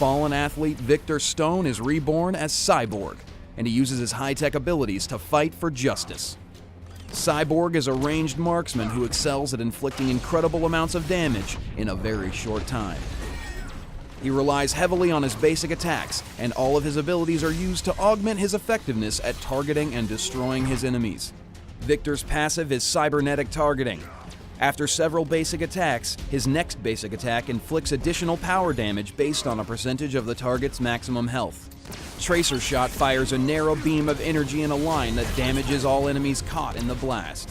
fallen athlete Victor Stone is reborn as Cyborg, and he uses his high-tech abilities to fight for justice. Cyborg is a ranged marksman who excels at inflicting incredible amounts of damage in a very short time. He relies heavily on his basic attacks, and all of his abilities are used to augment his effectiveness at targeting and destroying his enemies. Victor's passive is cybernetic targeting. After several basic attacks, his next basic attack inflicts additional power damage based on a percentage of the target's maximum health. Tracer Shot fires a narrow beam of energy in a line that damages all enemies caught in the blast.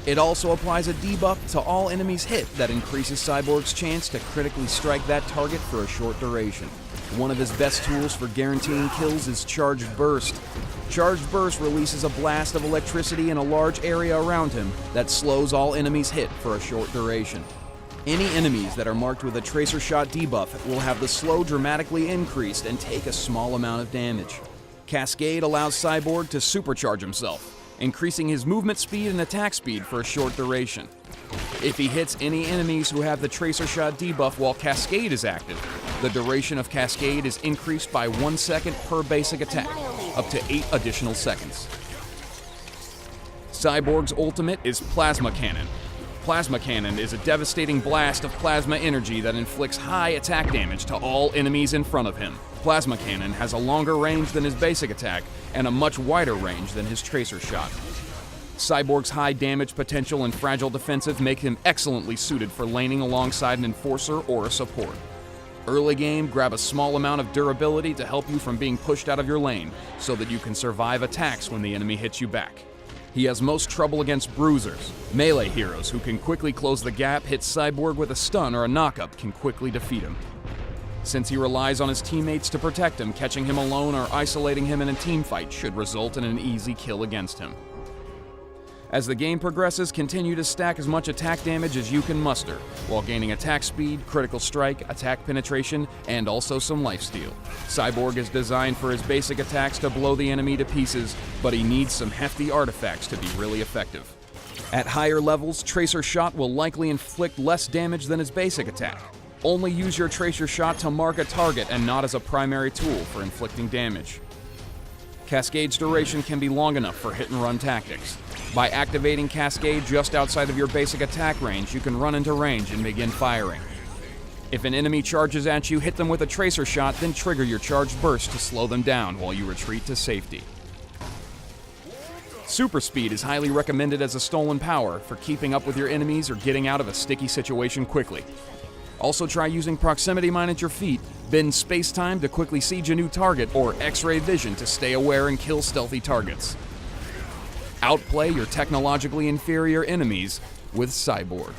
It also applies a debuff to all enemies hit that increases Cyborg's chance to critically strike that target for a short duration. One of his best tools for guaranteeing kills is Charged Burst. Charged Burst releases a blast of electricity in a large area around him that slows all enemies hit for a short duration. Any enemies that are marked with a Tracer Shot debuff will have the slow dramatically increased and take a small amount of damage. Cascade allows Cyborg to supercharge himself, increasing his movement speed and attack speed for a short duration. If he hits any enemies who have the Tracer Shot debuff while Cascade is active, the duration of Cascade is increased by 1 second per basic attack, up to 8 additional seconds. Cyborg's ultimate is Plasma Cannon. Plasma Cannon is a devastating blast of plasma energy that inflicts high attack damage to all enemies in front of him. Plasma Cannon has a longer range than his basic attack and a much wider range than his Tracer Shot. Cyborg's high damage potential and fragile defensive make him excellently suited for laning alongside an enforcer or a support. Early game, grab a small amount of durability to help you from being pushed out of your lane, so that you can survive attacks when the enemy hits you back. He has most trouble against bruisers. Melee heroes who can quickly close the gap, hit Cyborg with a stun or a knockup can quickly defeat him. Since he relies on his teammates to protect him, catching him alone or isolating him in a teamfight should result in an easy kill against him. As the game progresses, continue to stack as much attack damage as you can muster, while gaining attack speed, critical strike, attack penetration, and also some lifesteal. Cyborg is designed for his basic attacks to blow the enemy to pieces, but he needs some hefty artifacts to be really effective. At higher levels, Tracer Shot will likely inflict less damage than his basic attack. Only use your Tracer Shot to mark a target and not as a primary tool for inflicting damage. Cascade's duration can be long enough for hit-and-run tactics. By activating Cascade just outside of your basic attack range, you can run into range and begin firing. If an enemy charges at you, hit them with a Tracer Shot, then trigger your Charged Burst to slow them down while you retreat to safety. Super Speed is highly recommended as a stolen power for keeping up with your enemies or getting out of a sticky situation quickly. Also try using Proximity Mine at your feet, bend space-time to quickly siege a new target, or X-ray vision to stay aware and kill stealthy targets. Outplay your technologically inferior enemies with Cyborg.